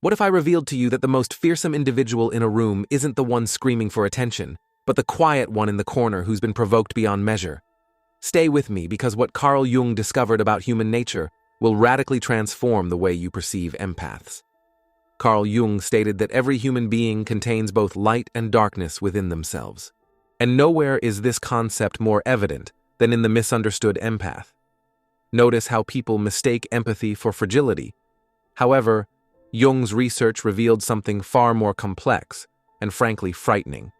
What if I revealed to you that the most fearsome individual in a room isn't the one screaming for attention, but the quiet one in the corner who's been provoked beyond measure? Stay with me, because what Carl Jung discovered about human nature will radically transform the way you perceive empaths. Carl Jung stated that every human being contains both light and darkness within themselves. And nowhere is this concept more evident than in the misunderstood empath. Notice how people mistake empathy for fragility. However, Jung's research revealed something far more complex and frankly frightening.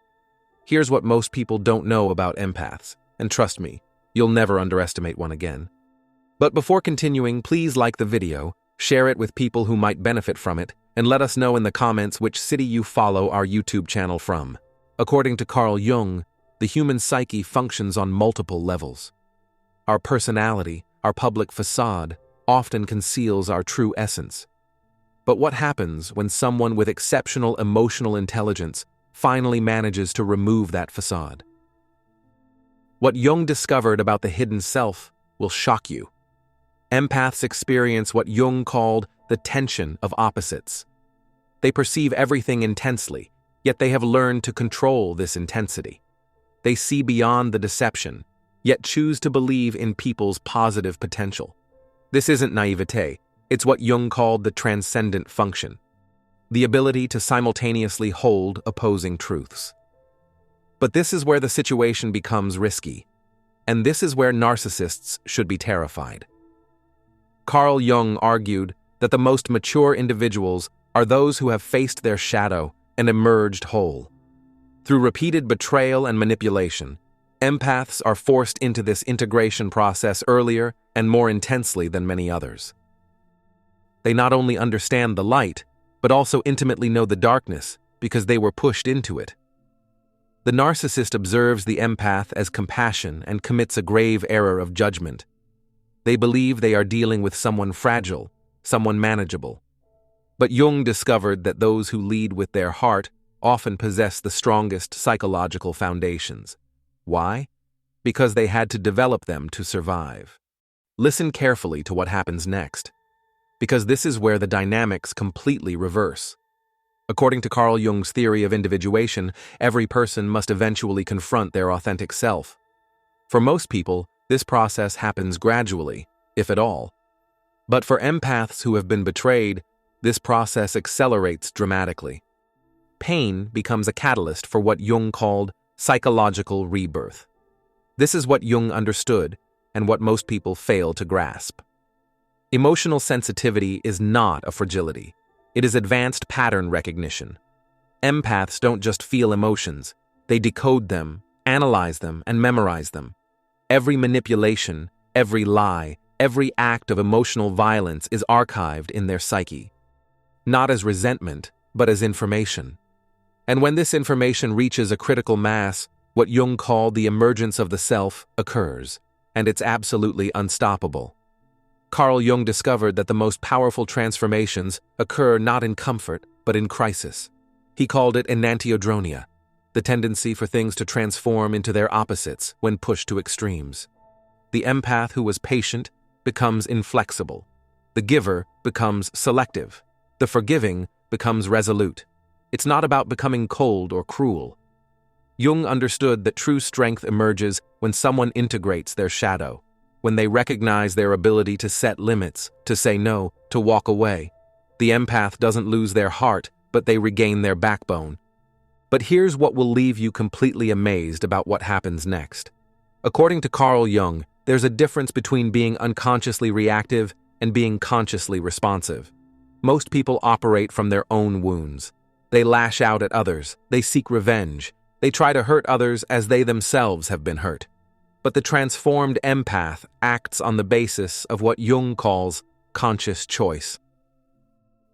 Here's what most people don't know about empaths, and trust me, you'll never underestimate one again. But before continuing, please like the video, share it with people who might benefit from it, and let us know in the comments which city you follow our YouTube channel from. According to Carl Jung, the human psyche functions on multiple levels. Our personality, our public facade, often conceals our true essence. But what happens when someone with exceptional emotional intelligence finally manages to remove that facade? What Jung discovered about the hidden self will shock you. Empaths experience what Jung called the tension of opposites. They perceive everything intensely, yet they have learned to control this intensity. They see beyond the deception, yet choose to believe in people's positive potential. This isn't naivete, it's what Jung called the transcendent function, the ability to simultaneously hold opposing truths. But this is where the situation becomes risky, and this is where narcissists should be terrified. Carl Jung argued that the most mature individuals are those who have faced their shadow and emerged whole. Through repeated betrayal and manipulation, empaths are forced into this integration process earlier and more intensely than many others. They not only understand the light, but also intimately know the darkness because they were pushed into it. The narcissist observes the empath as compassion and commits a grave error of judgment. They believe they are dealing with someone fragile, someone manageable. But Jung discovered that those who lead with their heart often possess the strongest psychological foundations. Why? Because they had to develop them to survive. Listen carefully to what happens next, because this is where the dynamics completely reverse. According to Carl Jung's theory of individuation, every person must eventually confront their authentic self. For most people, this process happens gradually, if at all. But for empaths who have been betrayed, this process accelerates dramatically. Pain becomes a catalyst for what Jung called psychological rebirth. This is what Jung understood and what most people fail to grasp. Emotional sensitivity is not a fragility. It is advanced pattern recognition. Empaths don't just feel emotions, they decode them, analyze them, and memorize them. Every manipulation, every lie, every act of emotional violence is archived in their psyche. Not as resentment, but as information. And when this information reaches a critical mass, what Jung called the emergence of the self occurs, and it's absolutely unstoppable. Carl Jung discovered that the most powerful transformations occur not in comfort, but in crisis. He called it enantiodronia, the tendency for things to transform into their opposites when pushed to extremes. The empath who was patient becomes inflexible. The giver becomes selective. The forgiving becomes resolute. It's not about becoming cold or cruel. Jung understood that true strength emerges when someone integrates their shadow, when they recognize their ability to set limits, to say no, to walk away. The empath doesn't lose their heart, but they regain their backbone. But here's what will leave you completely amazed about what happens next. According to Carl Jung, there's a difference between being unconsciously reactive and being consciously responsive. Most people operate from their own wounds. They lash out at others, they seek revenge, they try to hurt others as they themselves have been hurt. But the transformed empath acts on the basis of what Jung calls conscious choice.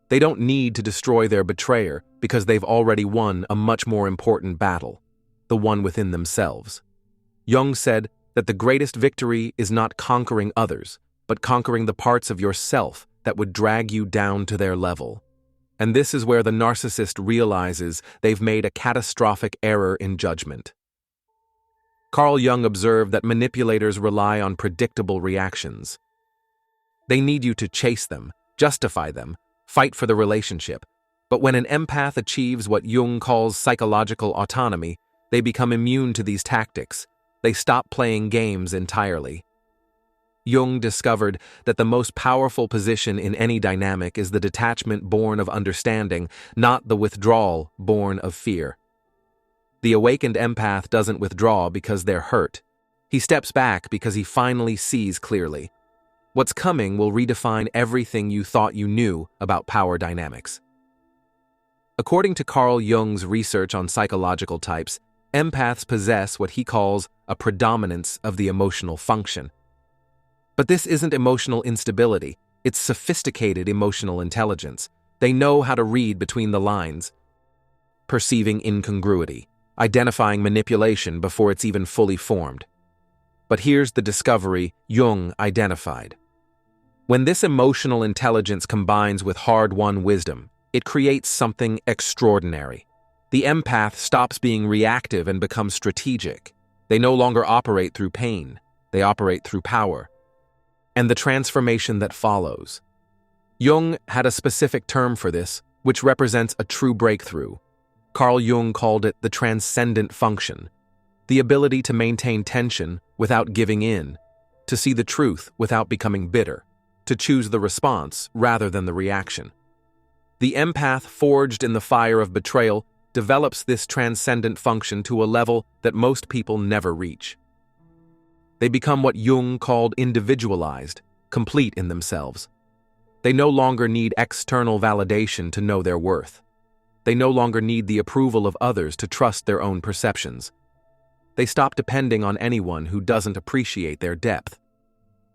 They don't need to destroy their betrayer because they've already won a much more important battle, the one within themselves. Jung said that the greatest victory is not conquering others, but conquering the parts of yourself that would drag you down to their level. And this is where the narcissist realizes they've made a catastrophic error in judgment. Carl Jung observed that manipulators rely on predictable reactions. They need you to chase them, justify them, fight for the relationship, But when an empath achieves what Jung calls psychological autonomy, they become immune to these tactics. They stop playing games entirely. Jung discovered that the most powerful position in any dynamic is the detachment born of understanding, not the withdrawal born of fear. The awakened empath doesn't withdraw because they're hurt. He steps back because he finally sees clearly. What's coming will redefine everything you thought you knew about power dynamics. According to Carl Jung's research on psychological types, empaths possess what he calls a predominance of the emotional function. But this isn't emotional instability, it's sophisticated emotional intelligence. They know how to read between the lines, perceiving incongruity, identifying manipulation before it's even fully formed. But here's the discovery Jung identified. When this emotional intelligence combines with hard-won wisdom, it creates something extraordinary. The empath stops being reactive and becomes strategic. They no longer operate through pain, they operate through power. And the transformation that follows. Jung had a specific term for this, which represents a true breakthrough. Carl Jung called it the transcendent function, the ability to maintain tension without giving in, to see the truth without becoming bitter, to choose the response rather than the reaction. The empath forged in the fire of betrayal develops this transcendent function to a level that most people never reach. They become what Jung called individualized, complete in themselves. They no longer need external validation to know their worth. They no longer need the approval of others to trust their own perceptions. They stop depending on anyone who doesn't appreciate their depth.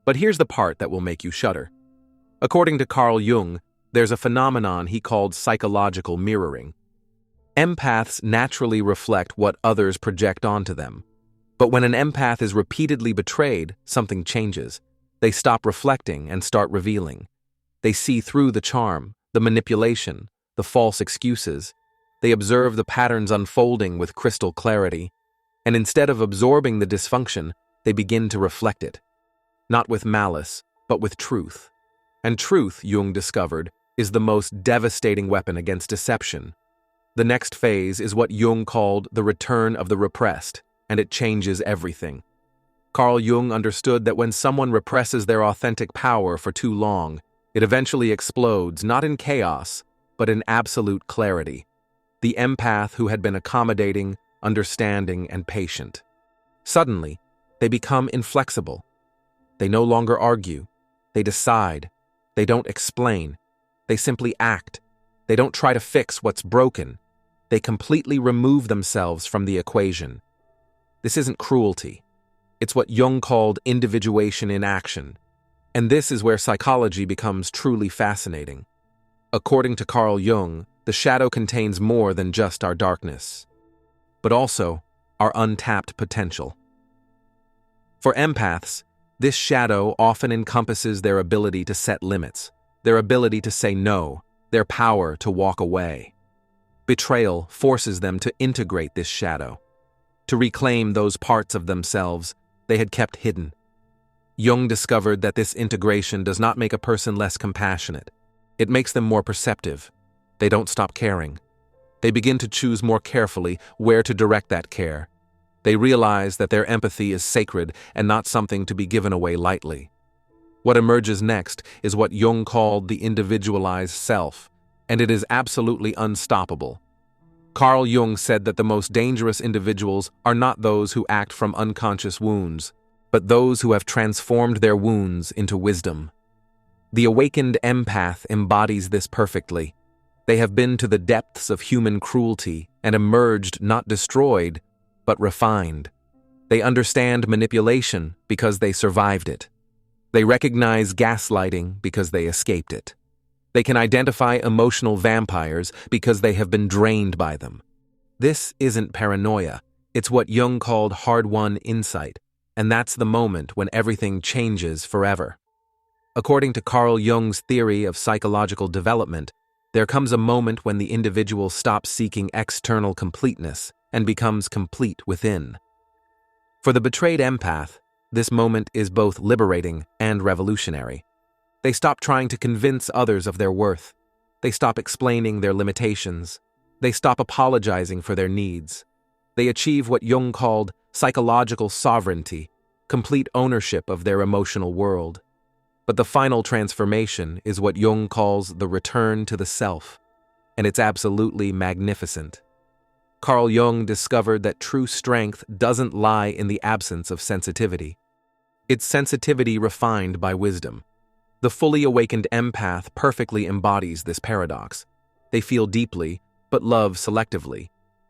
But here's the part that will make you shudder. According to Carl Jung, there's a phenomenon he called psychological mirroring. Empaths naturally reflect what others project onto them. But when an empath is repeatedly betrayed, something changes. They stop reflecting and start revealing. They see through the charm, the manipulation, the false excuses. They observe the patterns unfolding with crystal clarity. And instead of absorbing the dysfunction, they begin to reflect it. Not with malice, but with truth. And truth, Jung discovered, is the most devastating weapon against deception. The next phase is what Jung called the return of the repressed, and it changes everything. Carl Jung understood that when someone represses their authentic power for too long, it eventually explodes, not in chaos, but in absolute clarity. The empath who had been accommodating, understanding, and patient. Suddenly, they become inflexible. They no longer argue. They decide. They don't explain. They simply act. They don't try to fix what's broken. They completely remove themselves from the equation. This isn't cruelty. It's what Jung called individuation in action. And this is where psychology becomes truly fascinating. According to Carl Jung, the shadow contains more than just our darkness, but also our untapped potential. For empaths, this shadow often encompasses their ability to set limits, their ability to say no, their power to walk away. Betrayal forces them to integrate this shadow, to reclaim those parts of themselves they had kept hidden. Jung discovered that this integration does not make a person less compassionate. It makes them more perceptive. They don't stop caring. They begin to choose more carefully where to direct that care. They realize that their empathy is sacred and not something to be given away lightly. What emerges next is what Jung called the individualized self, and it is absolutely unstoppable. Carl Jung said that the most dangerous individuals are not those who act from unconscious wounds, but those who have transformed their wounds into wisdom. The awakened empath embodies this perfectly. They have been to the depths of human cruelty and emerged not destroyed, but refined. They understand manipulation because they survived it. They recognize gaslighting because they escaped it. They can identify emotional vampires because they have been drained by them. This isn't paranoia. It's what Jung called hard-won insight, and that's the moment when everything changes forever. According to Carl Jung's theory of psychological development, there comes a moment when the individual stops seeking external completeness and becomes complete within. For the betrayed empath, this moment is both liberating and revolutionary. They stop trying to convince others of their worth. They stop explaining their limitations. They stop apologizing for their needs. They achieve what Jung called psychological sovereignty, complete ownership of their emotional world. But the final transformation is what Jung calls the return to the self, and it's absolutely magnificent. Carl Jung discovered that true strength doesn't lie in the absence of sensitivity. It's sensitivity refined by wisdom. The fully awakened empath perfectly embodies this paradox. They feel deeply, but love selectively.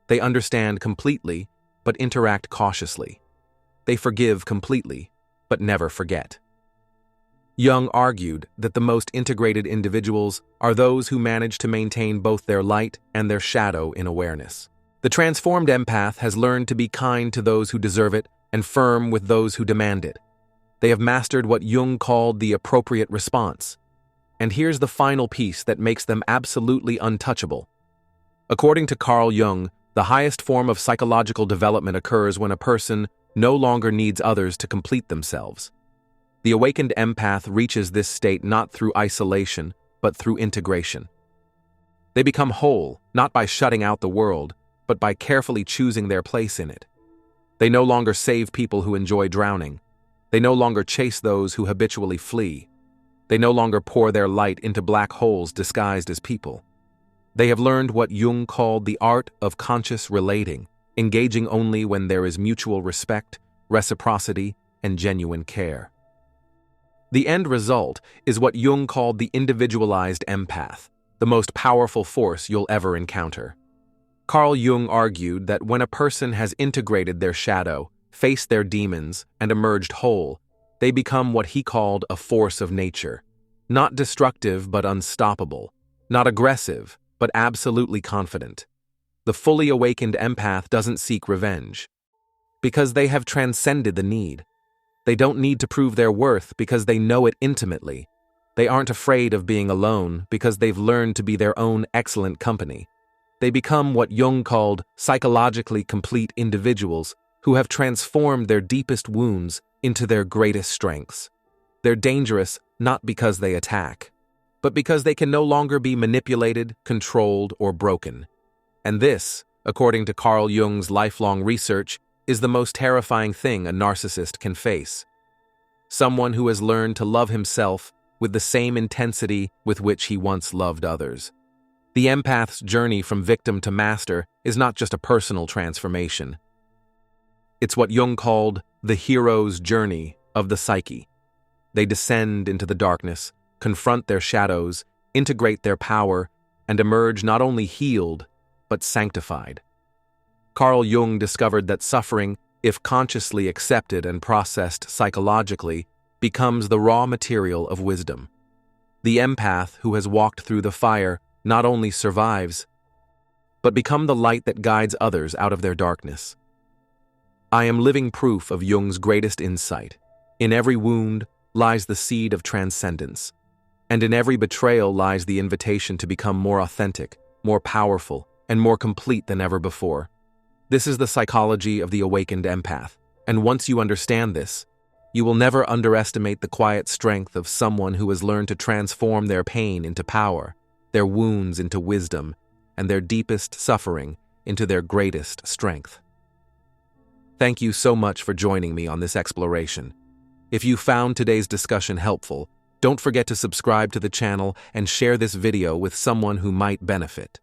They understand completely, but interact cautiously. They forgive completely, but never forget. Jung argued that the most integrated individuals are those who manage to maintain both their light and their shadow in awareness. The transformed empath has learned to be kind to those who deserve it and firm with those who demand it. They have mastered what Jung called the appropriate response. And here's the final piece that makes them absolutely untouchable. According to Carl Jung, the highest form of psychological development occurs when a person no longer needs others to complete themselves. The awakened empath reaches this state not through isolation, but through integration. They become whole, not by shutting out the world, but by carefully choosing their place in it. They no longer save people who enjoy drowning. They no longer chase those who habitually flee. They no longer pour their light into black holes disguised as people. They have learned what Jung called the art of conscious relating, engaging only when there is mutual respect, reciprocity, and genuine care. The end result is what Jung called the individualized empath, the most powerful force you'll ever encounter. Carl Jung argued that when a person has integrated their shadow, faced their demons, and emerged whole, they become what he called a force of nature. Not destructive but unstoppable, not aggressive but absolutely confident. The fully awakened empath doesn't seek revenge, because they have transcended the need. They don't need to prove their worth because they know it intimately. They aren't afraid of being alone because they've learned to be their own excellent company. They become what Jung called psychologically complete individuals who have transformed their deepest wounds into their greatest strengths. They're dangerous not because they attack, but because they can no longer be manipulated, controlled, or broken. And this, according to Carl Jung's lifelong research, is the most terrifying thing a narcissist can face. Someone who has learned to love himself with the same intensity with which he once loved others. The empath's journey from victim to master is not just a personal transformation. It's what Jung called the hero's journey of the psyche. They descend into the darkness, confront their shadows, integrate their power, and emerge not only healed, but sanctified. Carl Jung discovered that suffering, if consciously accepted and processed psychologically, becomes the raw material of wisdom. The empath who has walked through the fire not only survives, but becomes the light that guides others out of their darkness. I am living proof of Jung's greatest insight. In every wound lies the seed of transcendence, and in every betrayal lies the invitation to become more authentic, more powerful, and more complete than ever before. This is the psychology of the awakened empath, and once you understand this, you will never underestimate the quiet strength of someone who has learned to transform their pain into power, their wounds into wisdom, and their deepest suffering into their greatest strength. Thank you so much for joining me on this exploration. If you found today's discussion helpful, don't forget to subscribe to the channel and share this video with someone who might benefit.